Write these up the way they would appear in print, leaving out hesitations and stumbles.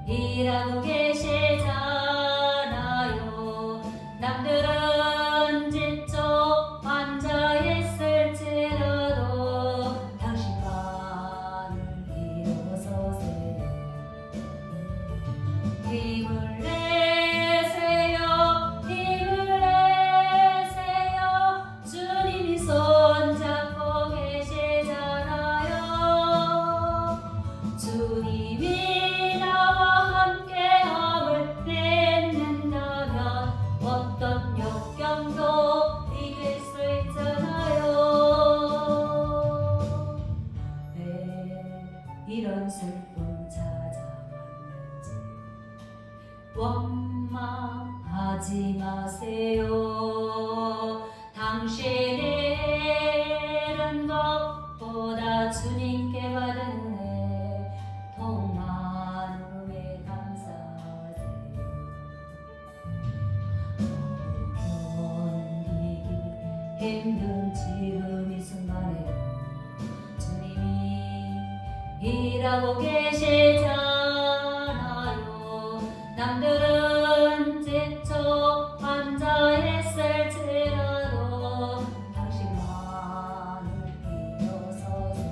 일하고 계시잖아요. 남들은 지쳐 앉아 있을지라도 당신만 일어서세요. 힘을 내세요. 힘을 내세요. 주님이 손잡고 계시잖아요. 주님이 나와 함께함을 믿는다면 어떤 역경도 이길 수 있잖아요. 왜 이런 슬픔 찾아왔는지 원망하지 마세요. 당신이 잃은 것보다 주님께 받은 은혜 더 많음에 감사하세요. 견디기 힘든 지금 이 순간에 주님이 일하고 계시잖아요. 남들은 지쳐 앉아 있을지라도 당신만을 일어서세요.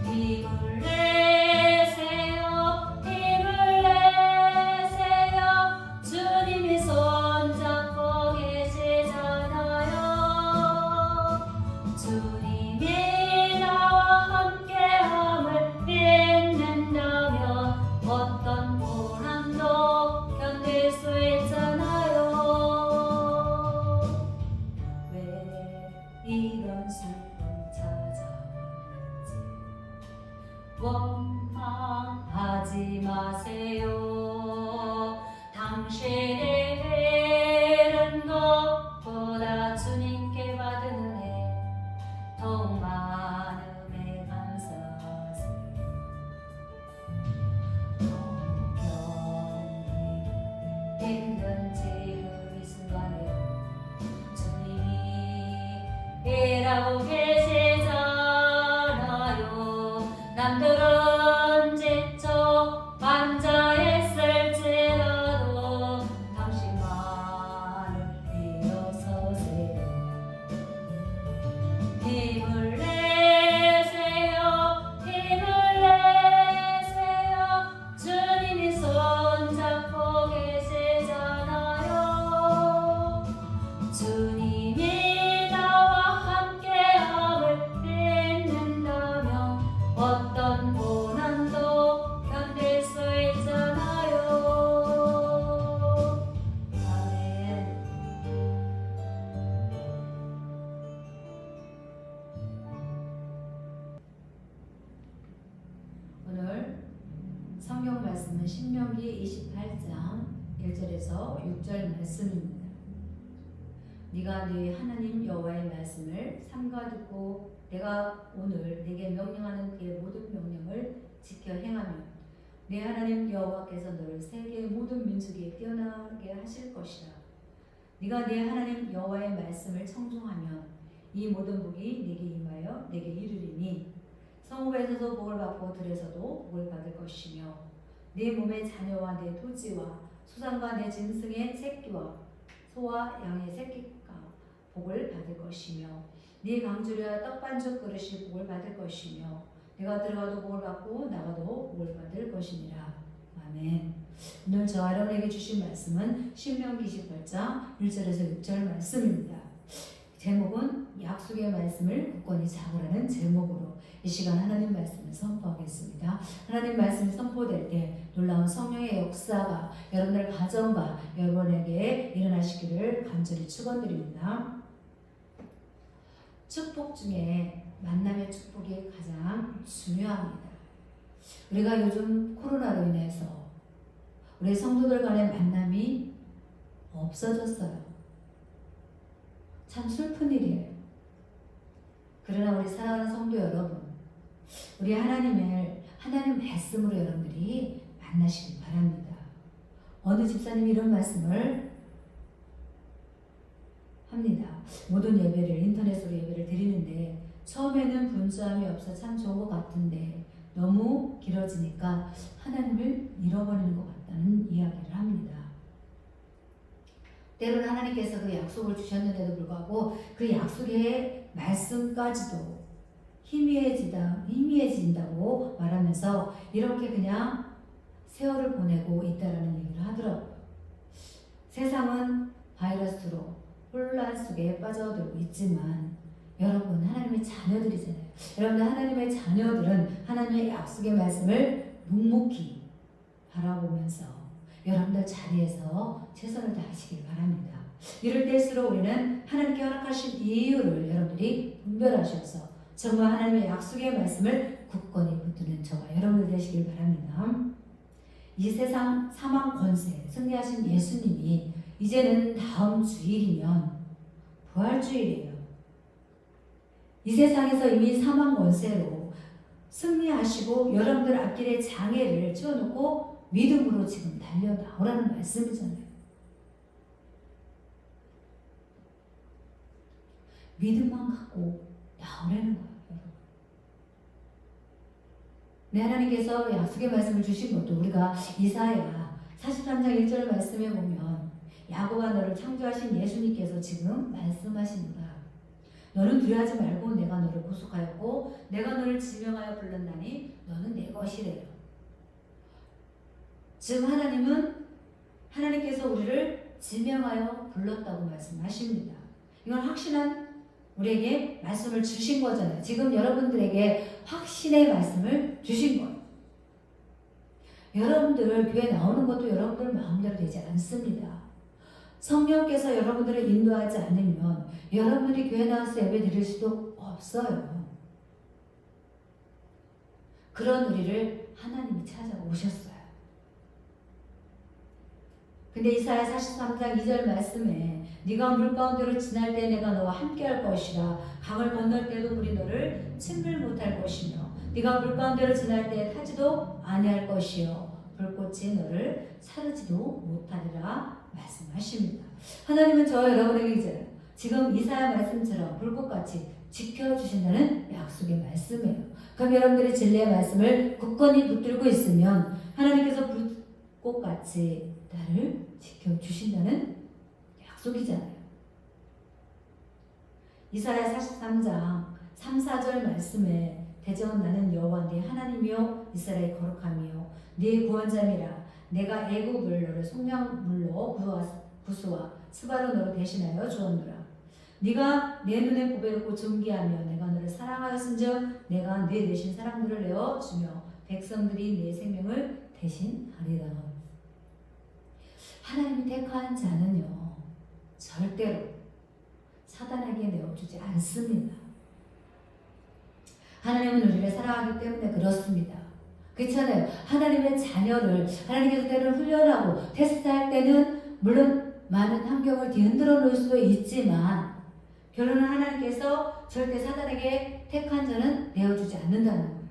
힘을 내세요. 힘을 내세요. 주님이 손잡고 계시잖아요. 주님이 나와 함께함을 믿는다면 어떤 고난도 견딜 수 있잖아요. 왜 이런 슬픔 찾아왔는지 원망하지 마세요. 당신이 잃은 것보다 주님께 받은 은혜 더욱 많음에 감사하세요. 견디기 힘든 지금 이 순간에 주님이 일하고 계시잖아요. 남들은 지쳐 앉아 있을지라도 당신만을 일어서세요. 힘을 내세요. 힘을 내세요. 주님이 손잡고 계시잖아요. 주님이 나와 함께함을 믿는다면 어떤 고난도 견딜 수 있잖아요. 아멘. 오늘 성경 말씀은 신명기 28장 1절에서 6절 말씀입니다. 네가 네 하나님 여호와의 말씀을 삼가 듣고 내가 오늘 네게 명령하는 그의 모든 명령을 지켜 행하면 네 하나님 여호와께서 너를 세계의 모든 민족에 뛰어나게 하실 것이라. 네가 네 하나님 여호와의 말씀을 청종하면 이 모든 복이 네게 임하여 네게 이르리니 성읍에서도 복을 받고 들에서도 복을 받을 것이며 네 몸의 자녀와 네 토지와 소산과 네 짐승의 새끼와 소와 양의 새끼가 복을 받을 것이며 네 강주리와 떡반죽 그릇이 복을 받을 것이며 내가 들어가도 복을 받고 나가도 복을 받을 것이니라. 아멘. 오늘 저와 여러분에게 주신 말씀은 신명기 28장 1절에서 6절 말씀입니다. 제목은 약속의 말씀을 굳건히 잡으라는 제목으로 이 시간 하나님 말씀을 선포하겠습니다. 하나님 말씀이 선포될 때 놀라운 성령의 역사가 여러분들 가정과 여러분에게 일어나시기를 간절히 축원드립니다. 축복 중에 만남의 축복이 가장 중요합니다. 우리가 요즘 코로나로 인해서 우리 성도들 간의 만남이 없어졌어요. 참 슬픈 일이에요. 그러나 우리 사랑하는 성도 여러분, 우리 하나님 말씀으로 여러분들이 만나시길 바랍니다. 어느 집사님이 이런 말씀을 합니다. 모든 예배를 인터넷으로 예배를 드리는데 처음에는 분주함이 없어 참 좋은 것 같은데 너무 길어지니까 하나님을 잃어버리는 것 같다는 이야기를 합니다. 때로는 하나님께서 그 약속을 주셨는데도 불구하고 그 약속의 말씀까지도 희미해진다고 말하면서 이렇게 그냥 세월을 보내고 있다라는 얘기를 하더라고요. 세상은 바이러스로 혼란 속에 빠져들고 있지만 여러분 하나님의 자녀들이잖아요. 여러분들 하나님의 자녀들은 하나님의 약속의 말씀을 묵묵히 바라보면서 여러분들 자리에서 최선을 다하시길 바랍니다. 이럴 때일수록 우리는 하나님께 허락하신 이유를 여러분들이 분별하셔서 정말 하나님의 약속의 말씀을 굳건히 붙드는 저와 여러분들 되시길 바랍니다. 이 세상 사망 권세 승리하신 예수님이 이제는 다음 주일이면 부활주일이에요. 이 세상에서 이미 사망 권세로 승리하시고 여러분들 앞길에 장애를 치워놓고 믿음으로 지금 달려나오라는 말씀이잖아요. 믿음만 갖고 나오라는 거예요. 내 하나님께서 약속의 말씀을 주신 것도 우리가 이사야 43장 1절 말씀에 보면 야곱아 너를 창조하신 예수님께서 지금 말씀하십니다. 너는 두려워하지 말고 내가 너를 구속하였고 내가 너를 지명하여 불렀나니 너는 내 것이래요. 지금 하나님께서 우리를 지명하여 불렀다고 말씀하십니다. 이건 확신한 우리에게 말씀을 주신 거잖아요. 지금 여러분들에게 확신의 말씀을 주신 거예요. 여러분들 교회 나오는 것도 여러분들 마음대로 되지 않습니다. 성령께서 여러분들을 인도하지 않으면 여러분들이 교회 나와서 예배 드릴 수도 없어요. 그런 우리를 하나님이 찾아오셨어요. 근데 이사야 43장 2절 말씀에 네가 물 가운데로 지날 때 내가 너와 함께 할 것이라 강을 건널 때도 물이 너를 침몰 못할 것이며 네가 물 가운데로 지날 때 타지도 아니할 것이요 불꽃이 너를 사르지도 못하리라 말씀하십니다. 하나님은 저 여러분에게 이제 지금 이사야 말씀처럼 불꽃같이 지켜주신다는 약속의 말씀이에요. 그럼 여러분들이 진리의 말씀을 굳건히 붙들고 있으면 하나님께서 불꽃같이 나를 지켜주신다는 약속이잖아요. 이사야 43장 3, 4절 말씀에 대전 나는 여호와 네 하나님이요 이스라엘의 거룩함이요 네 구원자미라 내가 애굽을 너를 속량물로 구수와 스바로 너로 대신하여 주었노라. 네가 내 눈에 보배롭고 존귀하며 내가 너를 사랑하였은즉 내가 네 내신 사람들을 내어 주며 백성들이 내 생명을 대신하리라. 하나님이 택한 자는요 절대로 사단에게 내어주지 않습니다. 하나님은 우리를 사랑하기 때문에 그렇습니다. 그렇잖아요. 하나님의 자녀를 하나님께서 때를 훈련하고 테스트할 때는 물론 많은 환경을 뒤흔들어 놓을 수도 있지만 결론은 하나님께서 절대 사단에게 택한 자는 내어주지 않는다는 거예요.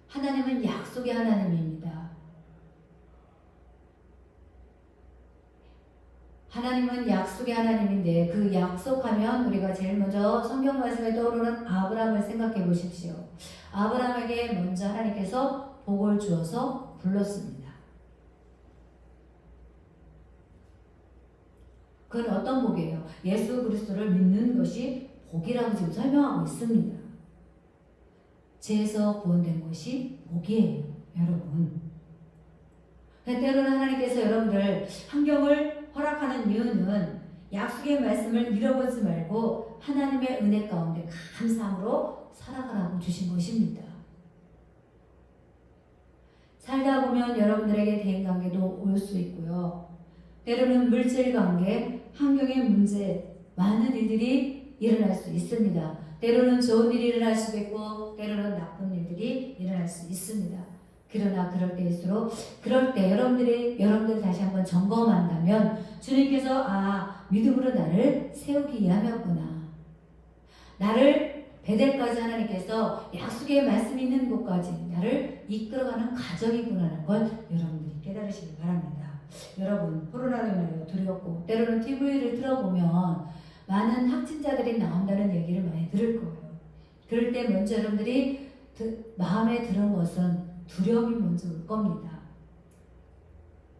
하나님은 약속의 하나님입니다. 하나님은 약속의 하나님인데 그 약속하면 우리가 제일 먼저 성경 말씀에 떠오르는 아브라함을 생각해 보십시오. 아브라함에게 먼저 하나님께서 복을 주어서 불렀습니다. 그건 어떤 복이에요? 예수 그리스도를 믿는 것이 복이라고 지금 설명하고 있습니다. 죄에서 구원된 것이 복이에요, 여러분. 때로는 하나님께서 여러분들 환경을 허락하는 이유는 약속의 말씀을 잃어버리지 말고 하나님의 은혜 가운데 감사함으로 살아가라고 주신 것입니다. 살다 보면 여러분들에게 대인관계도 올 수 있고요. 때로는 물질관계, 환경의 문제, 많은 일들이 일어날 수 있습니다. 때로는 좋은 일이 일어날 수도 있고 때로는 나쁜 일들이 일어날 수 있습니다. 그러나 그럴 때일수록 그럴 때 여러분들 다시 한번 점검한다면 주님께서 믿음으로 나를 세우기 위함이었구나. 나를 베델까지 하나님께서 약속의 말씀이 있는 곳까지 나를 이끌어가는 가정이구나라는 걸 여러분들이 깨달으시기 바랍니다. 여러분 코로나로 인하여 두렵고 때로는 TV를 틀어보면 많은 확진자들이 나온다는 얘기를 많이 들을 거예요. 그럴 때 먼저 여러분들이 마음에 드는 것은 두려움이 먼저 올 겁니다.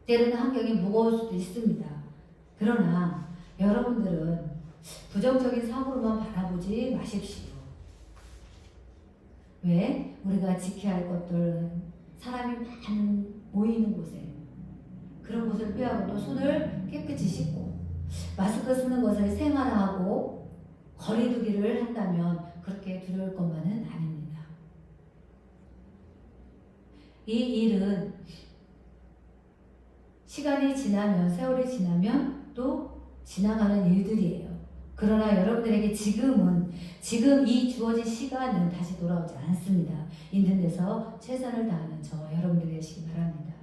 때로는 환경이 무거울 수도 있습니다. 그러나 여러분들은 부정적인 사고로만 바라보지 마십시오. 왜? 우리가 지켜야 할 것들은 사람이 많은 모이는 곳에 그런 곳을 피하고 또 손을 깨끗이 씻고 마스크 쓰는 것을 생활화하고 거리두기를 한다면 그렇게 두려울 것만은 아닙니다. 이 일은 시간이 지나면 세월이 지나면 또 지나가는 일들이에요. 그러나 여러분들에게 지금 이 주어진 시간은 다시 돌아오지 않습니다. 있는 데서 최선을 다하는 저와 여러분들이 되시기 바랍니다.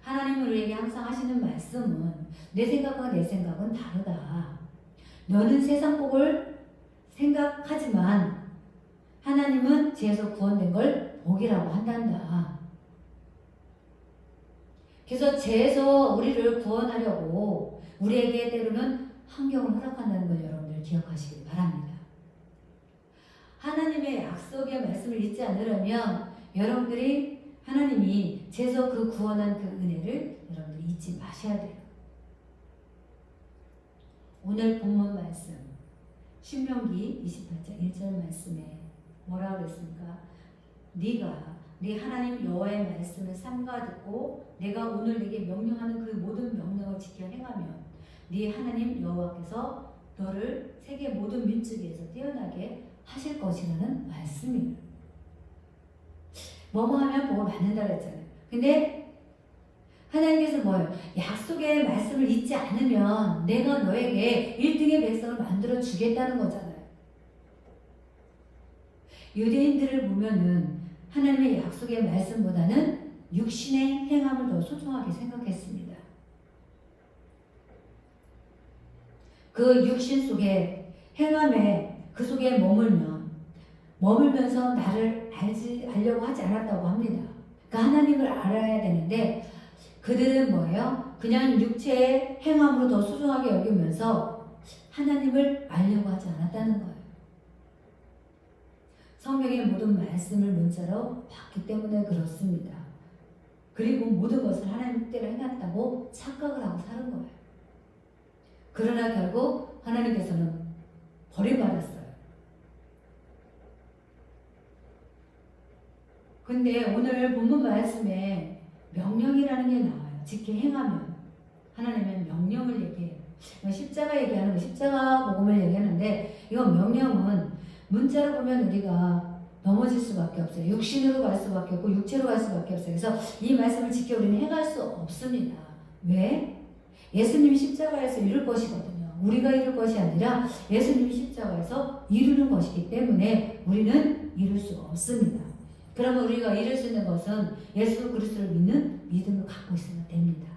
하나님은 우리에게 항상 하시는 말씀은 내 생각과 내 생각은 다르다. 너는 세상 복을 생각하지만 하나님은 죄에서 구원된 걸 복이라고 한단다. 그래서 죄에서 우리를 구원하려고 우리에게 때로는 환경을 허락한다는 걸 여러분들 기억하시기 바랍니다. 하나님의 약속의 말씀을 잊지 않으려면 여러분들이 하나님이 죄에서 그 구원한 그 은혜를 여러분들이 잊지 마셔야 돼요. 오늘 본문 말씀 신명기 28장 1절 말씀에 뭐라고 그랬습니까? 네가 네 하나님 여호와의 말씀을 삼가 듣고 내가 오늘 네게 명령하는 그 모든 명령을 지켜 행하면 네 하나님 여호와께서 너를 세계 모든 민족에서 뛰어나게 하실 것이라는 말씀입니다. 뭐뭐 하면 복을 받는다 그랬잖아요. 근데 하나님께서 뭐예요? 약속의 말씀을 잊지 않으면 내가 너에게 1등의 백성을 만들어 주겠다는 거잖아요. 유대인들을 보면은 하나님의 약속의 말씀보다는 육신의 행함을 더 소중하게 생각했습니다. 그 육신 속에 행함에 그 속에 머물면서 나를 알려고 하지 않았다고 합니다. 그러니까 하나님을 알아야 되는데 그들은 뭐예요? 그냥 육체의 행함으로 더 소중하게 여기면서 하나님을 알려고 하지 않았다는 거예요. 성경의 모든 말씀을 문자로 봤기 때문에 그렇습니다. 그리고 모든 것을 하나님 뜻대로 해놨다고 착각을 하고 사는 거예요. 그러나 결국 하나님께서는 버림받았어요. 근데 오늘 본문 말씀에 명령이라는 게 나와요. 지켜 행하면 하나님은 명령을 얘기해요. 십자가 얘기하는 거 십자가 복음을 얘기하는데 이건 명령은 문자로 보면 우리가 넘어질 수밖에 없어요. 육신으로 갈 수밖에 없고 육체로 갈 수밖에 없어요. 그래서 이 말씀을 지켜 우리는 행할 수 없습니다. 왜? 예수님이 십자가에서 이룰 것이거든요. 우리가 이룰 것이 아니라 예수님이 십자가에서 이루는 것이기 때문에 우리는 이룰 수 없습니다. 그러면 우리가 이룰 수 있는 것은 예수 그리스도를 믿는 믿음을 갖고 있으면 됩니다.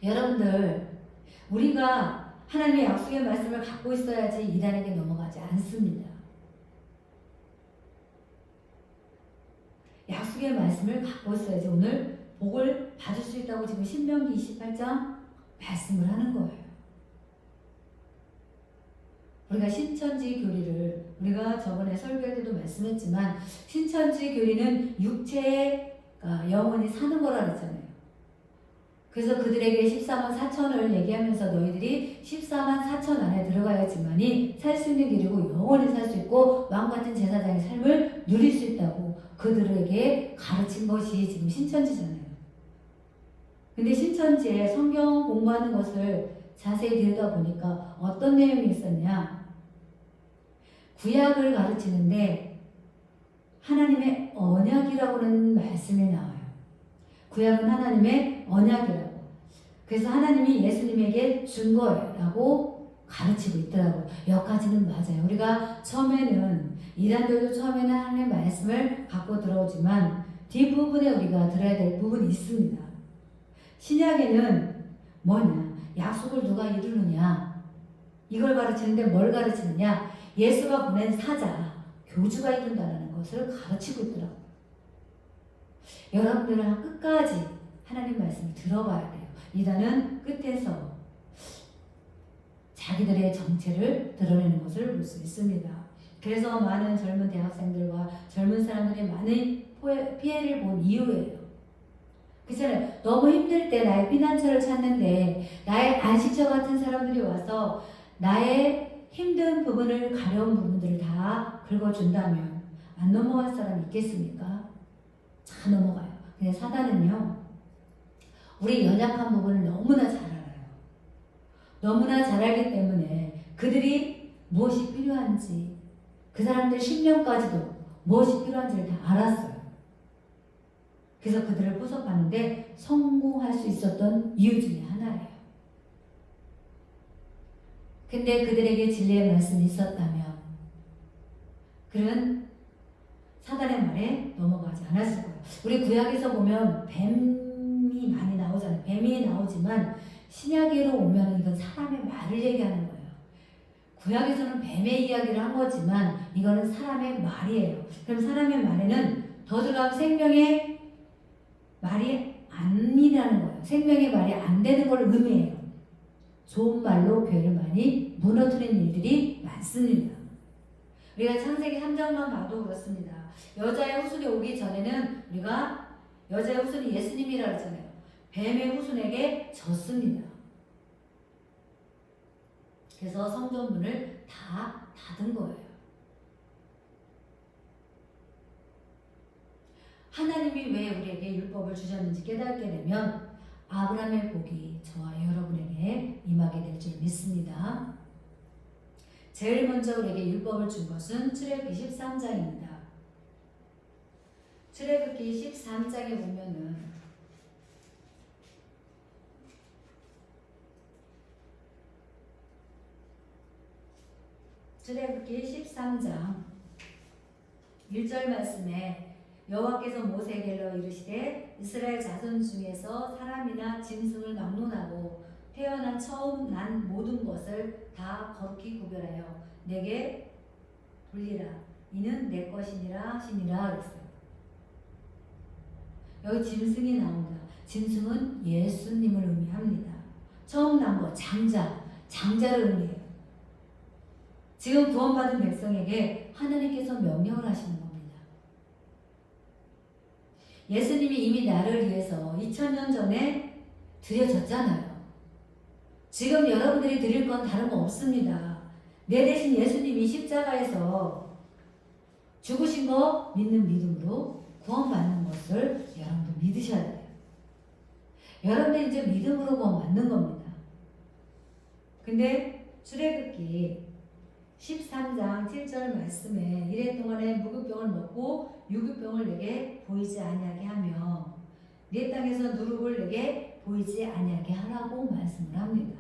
여러분들, 우리가 하나님의 약속의 말씀을 갖고 있어야지 이단에게 넘어가지 않습니다. 약속의 말씀을 갖고 있어야지 오늘 복을 받을 수 있다고 지금 신명기 28장 말씀을 하는 거예요. 우리가 신천지 교리를 우리가 저번에 설교할 때도 말씀했지만 신천지 교리는 육체가 영원히 사는 거라 그랬잖아요. 그래서 그들에게 14만 4천을 얘기하면서 너희들이 14만 4천 안에 들어가야지만이 살 수 있는 길이고 영원히 살 수 있고 왕같은 제사장의 삶을 누릴 수 있다고 그들에게 가르친 것이 지금 신천지잖아요. 근데 신천지에 성경 공부하는 것을 자세히 들여다보니까 어떤 내용이 있었냐? 구약을 가르치는데 하나님의 언약이라고는 말씀이 나와요. 구약은 하나님의 언약이라고. 그래서 하나님이 예수님에게 준 거라고 가르치고 있더라고요. 여기까지는 맞아요. 우리가 처음에는 이단들도 처음에는 하나님의 말씀을 갖고 들어오지만 뒷부분에 우리가 들어야 될 부분이 있습니다. 신약에는 뭐냐? 약속을 누가 이루느냐? 이걸 가르치는데 뭘 가르치느냐? 예수가 보낸 사자, 교주가 이룬다는 것을 가르치고 있더라고요. 여러분들은 끝까지 하나님 말씀을 들어봐야 돼요. 이단은 끝에서 자기들의 정체를 드러내는 것을 볼 수 있습니다. 그래서 많은 젊은 대학생들과 젊은 사람들이 많은 피해를 본 이유예요. 그렇잖아요. 너무 힘들 때 나의 피난처를 찾는데 나의 안식처 같은 사람들이 와서 나의 힘든 부분을 가려운 부분들을 다 긁어준다면 안 넘어갈 사람이 있겠습니까? 다 넘어가요. 근데 사단은요, 우리 연약한 부분을 너무나 잘 알아요. 너무나 잘 알기 때문에 그들이 무엇이 필요한지, 그 사람들 심령까지도 무엇이 필요한지를 다 알았어요. 그래서 그들을 포섭하는데 성공할 수 있었던 이유 중에 하나예요. 근데 그들에게 진리의 말씀이 있었다면 그는 사단의 말에 넘어가지 않았을 거예요. 우리 구약에서 보면 뱀이 많이 나오잖아요. 뱀이 나오지만 신약으로 오면 이건 사람의 말을 얘기하는 거예요. 구약에서는 뱀의 이야기를 한 거지만 이거는 사람의 말이에요. 그럼 사람의 말에는 더 들어가면 생명의 말이 아니라는 거예요. 생명의 말이 안 되는 걸 의미해요. 좋은 말로 교회를 많이 무너뜨리는 일들이 많습니다. 우리가 창세기 3장만 봐도 그렇습니다. 여자의 후손이 오기 전에는 우리가 여자의 후손이 예수님이라고 했잖아요. 뱀의 후손에게 졌습니다. 그래서 성전문을 다 닫은 거예요. 하나님이 왜 우리에게 율법을 주셨는지 깨닫게 되면 아브라함의 복이 저와 여러분에게 임하게 될 줄 믿습니다. 제일 먼저 우리에게 율법을 준 것은 출애굽기 13장입니다. 출애굽기 13장에 보면은 출애굽기 13장 1절 말씀에 여호와께서 모세에게 이르시되 이스라엘 자손 중에서 사람이나 짐승을 막론하고 태어난 처음 난 모든 것을 다 거룩히 구별하여 내게 돌리라. 이는 내 것이니라 하시니라 그랬어요. 여기 짐승이 나온다. 짐승은 예수님을 의미합니다. 처음 난 것, 장자를 의미해요. 지금 구원받은 백성에게 하나님께서 명령을 하시는 겁니다. 예수님이 이미 나를 위해서 2000년 전에 드려졌잖아요. 지금 여러분들이 드릴 건 다른 거 없습니다. 내 대신 예수님이 십자가에서 죽으신 거 믿는 믿음으로 구원받는 것을 여러분들 믿으셔야 돼요. 여러분들 이제 믿음으로 구원받는 겁니다. 근데 출애굽기 13장 7절 말씀에 이래 동안에 묵은병을 먹고 유급병을 내게 보이지 아니하게 하며 네 땅에서 누룩을 내게 보이지 아니하게 하라고 말씀을 합니다.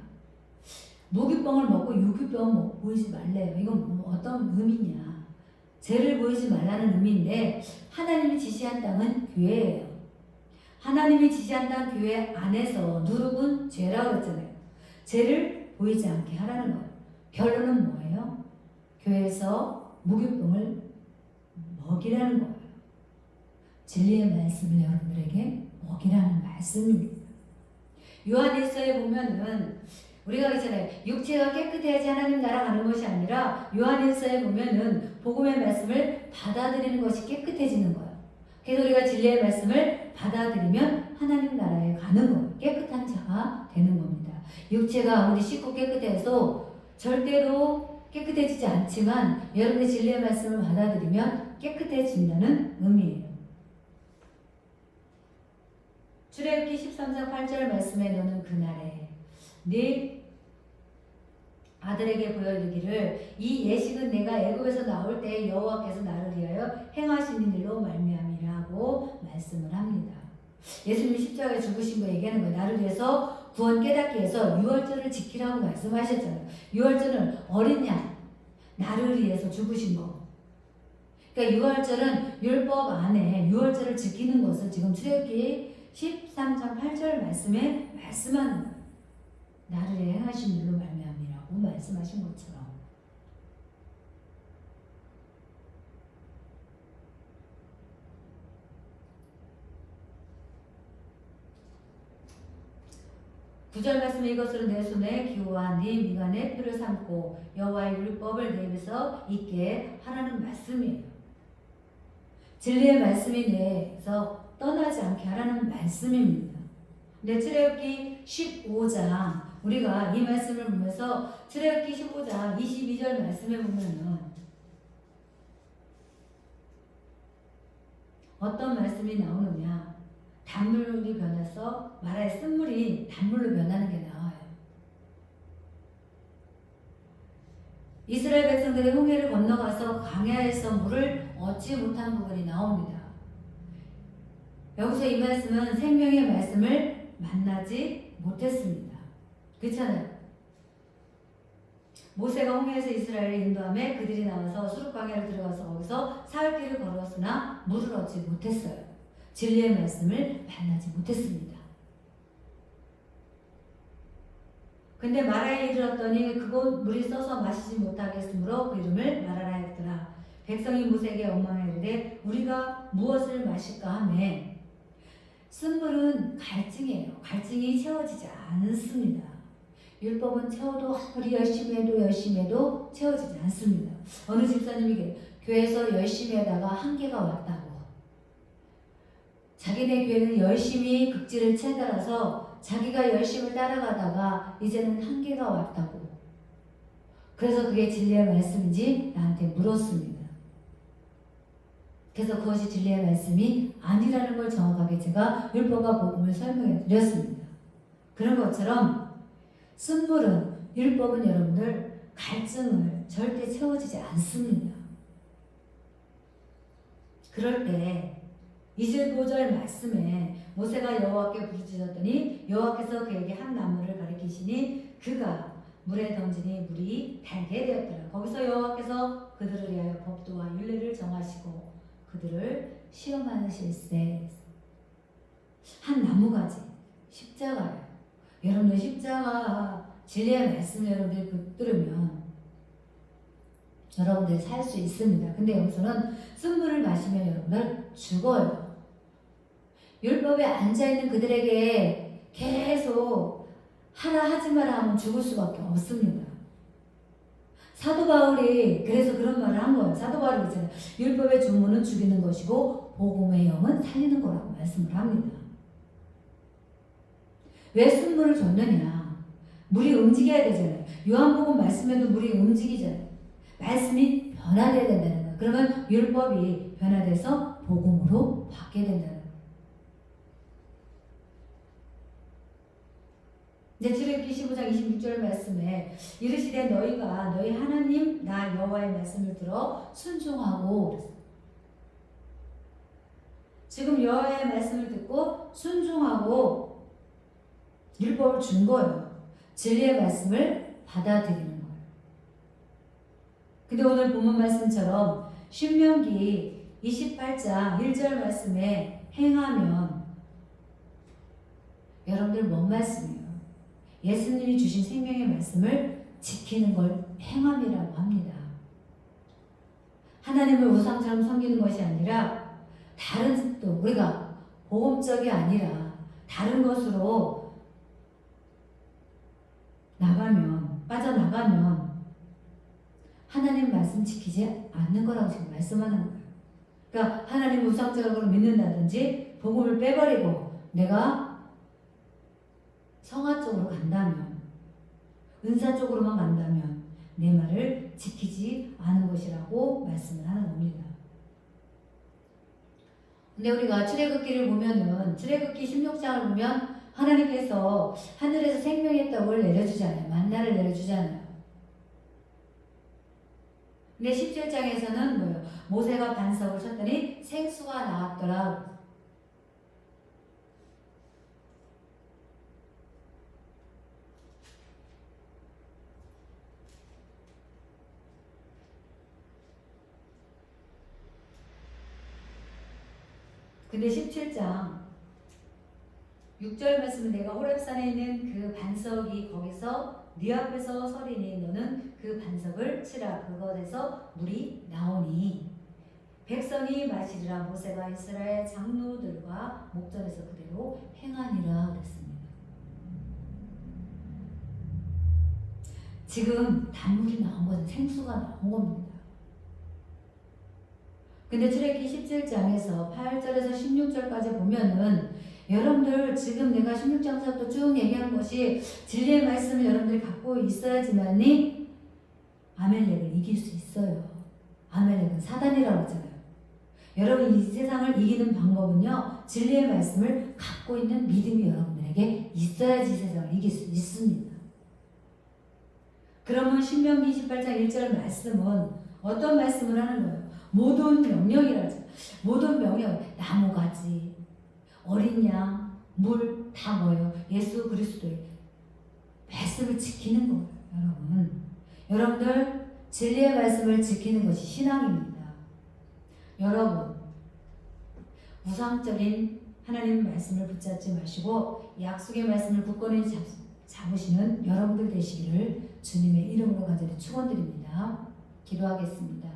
묵은병을 먹고 유급병을 보이지 말래요. 이건 어떤 의미냐? 죄를 보이지 말라는 의미인데 하나님이 지시한 땅은 교회예요. 하나님이 지시한 땅 교회 안에서 누룩은 죄라고 했잖아요. 죄를 보이지 않게 하라는 거예요. 결론은 뭐예요? 교회에서 묵은병을 먹이라는 거예요. 진리의 말씀을 여러분들에게 먹이라는 말씀입니다. 요한일서에 보면은 우리가 그렇잖아요. 육체가 깨끗해야지 하나님 나라 가는 것이 아니라 요한일서에 보면은 복음의 말씀을 받아들이는 것이 깨끗해지는 거예요. 그래서 우리가 진리의 말씀을 받아들이면 하나님 나라에 가는 거예요. 깨끗한 자가 되는 겁니다. 육체가 아무리 씻고 깨끗해서 절대로 깨끗해지지 않지만 여러분의 진리의 말씀을 받아들이면 깨끗해진다는 의미예요. 출애굽기 13장 8절 말씀에 너는 그날에 네 아들에게 보여주기를 이 예식은 내가 애굽에서 나올 때 여호와께서 나를 위하여 행하시는 일로 말미암이라고 말씀을 합니다. 예수님이 십자가에 죽으신 거 얘기하는 거예요. 나를 위해서 구원 깨닫기 위해서 유월절을 지키라고 말씀하셨잖아요. 유월절은 어린 양, 나를 위해서 죽으신 거. 그러니까 유월절은 율법 안에 유월절을 지키는 것을 지금 출애굽기 13장 8절 말씀에 말씀하는 거예요. 나를 위해 행하신 일로 말미암이라고 말씀하신 것처럼. 9절 말씀에 이것으로 내 손에 기호와 네 미간에 표를 삼고 여호와의 율법을 내 입에서 있게 하라는 말씀이에요. 진리의 말씀이 내에서 떠나지 않게 하라는 말씀입니다. 근데 출애굽기 15장 우리가 이 말씀을 보면서 출애굽기 15장 22절 말씀에 보면은 어떤 말씀이 나오느냐? 단물이 변해서 마라의 쓴물이 단물로 변하는 게 나와요. 이스라엘 백성들이 홍해를 건너가서 광야에서 물을 얻지 못한 부분이 나옵니다. 여기서 이 말씀은 생명의 말씀을 만나지 못했습니다. 그렇잖아요. 모세가 홍해에서 이스라엘을 인도하며 그들이 나와서 수르광야를 들어가서 거기서 사흘길을 걸었으나 물을 얻지 못했어요. 진리의 말씀을 만나지 못했습니다. 근데 마라에 이르렀더니 그곳 물이 써서 마시지 못하게 했으므로 그 이름을 마라라 했더라. 백성이 모세에게 원망하여 이르되 우리가 무엇을 마실까 하매 쓴물은 갈증이에요. 갈증이 채워지지 않습니다. 율법은 채워도 아무리 열심히 해도 채워지지 않습니다. 어느 집사님이 교회에서 열심히 하다가 한계가 왔다고. 자기네 교회는 열심히 극지를 채달아서 자기가 열심히 따라가다가 이제는 한계가 왔다고. 그래서 그게 진리의 말씀인지 나한테 물었습니다. 그래서 그것이 진리의 말씀이 아니라는 걸 정확하게 제가 율법과 복음을 설명해 드렸습니다. 그런 것처럼 쓴물은 율법은 여러분들 갈증을 절대 채워지지 않습니다. 그럴 때 25절 말씀에 모세가 여호와께 부르짖었더니 여호와께서 그에게 한 나무를 가리키시니 그가 물에 던지니 물이 달게 되었더라. 거기서 여호와께서 그들을 위하여 법도와 율례를 정하시고 그들을 시험하는 실세. 한 나무가지 십자가예요. 여러분들 십자가 진리의 말씀을 여러분들 붙들으면 여러분들 살 수 있습니다. 근데 여기서는 쓴물을 마시면 여러분들 죽어요. 율법에 앉아있는 그들에게 계속 하라 하지 마라 하면 죽을 수밖에 없습니다. 사도 바울이 그래서 그런 말을 한 거예요. 사도 바울이 그랬잖아요. 율법의 주문은 죽이는 것이고 복음의 영은 살리는 거라고 말씀을 합니다. 왜 쓴물을 줬느냐? 물이 움직여야 되잖아요. 요한복음 말씀에도 물이 움직이잖아요. 말씀이 변화되어야 된다는 거예요. 그러면 율법이 변화돼서 복음으로 바뀌게 된다는 거예요. 이제 출애굽기 15장 26절 말씀에 이르시되 너희가 너희 하나님 나 여호와의 말씀을 들어 순종하고 그랬어요. 지금 여호와의 말씀을 듣고 순종하고 율법을 준 거예요. 진리의 말씀을 받아들이는 거예요. 근데 오늘 본문 말씀처럼 신명기 28장 1절 말씀에 행하면 여러분들 뭔 말씀이에요? 예수님이 주신 생명의 말씀을 지키는 걸 행함이라고 합니다. 하나님을 우상처럼 섬기는 것이 아니라 다른 또 우리가 보험적이 아니라 다른 것으로 빠져나가면 하나님 말씀 지키지 않는 거라고 지금 말씀하는 거예요. 그러니까 하나님 우상적으로 믿는다든지 복음을 빼버리고 내가 성화 쪽으로 간다면 은사 쪽으로만 간다면 내 말을 지키지 않은 것이라고 말씀을 하는 겁니다. 근데 우리가 출애굽기를 보면은 출애굽기 16장을 보면 하나님께서 하늘에서 생명의 떡을 내려주잖아요. 만나를 내려주잖아요. 근데 17장에서는 뭐예요? 모세가 반석을 쳤더니 생수가 나왔더라. 근데 17장 6절 말씀은 내가 호렙산에 있는 그 반석이 거기서 네 앞에서 서리니 너는 그 반석을 치라. 그것에서 물이 나오니 백성이 마시리라. 모세가 이스라엘 장로들과 목전에서 그대로 행하니라 그랬습니다. 지금 단물이 나온 것은 생수가 나온 겁니다. 근데 출애굽기 17장에서 8절에서 16절까지 보면은 여러분들 지금 내가 16장서부터 쭉 얘기하는 것이 진리의 말씀을 여러분들이 갖고 있어야지만이 아멜렉을 이길 수 있어요. 아멜렉은 사단이라고 하잖아요. 여러분 이 세상을 이기는 방법은요, 진리의 말씀을 갖고 있는 믿음이 여러분들에게 있어야지 이 세상을 이길 수 있습니다. 그러면 신명기 28장 1절 말씀은 어떤 말씀을 하는 거예요? 모든 명령이라죠. 모든 명령, 나무가지, 어린 양, 물 다 뭐예요? 예수 그리스도의 말씀을 지키는 거예요. 여러분들 진리의 말씀을 지키는 것이 신앙입니다. 여러분 우상적인 하나님 말씀을 붙잡지 마시고 약속의 말씀을 굳건히 잡으시는 여러분들 되시기를 주님의 이름으로 간절히 축원드립니다. 기도하겠습니다.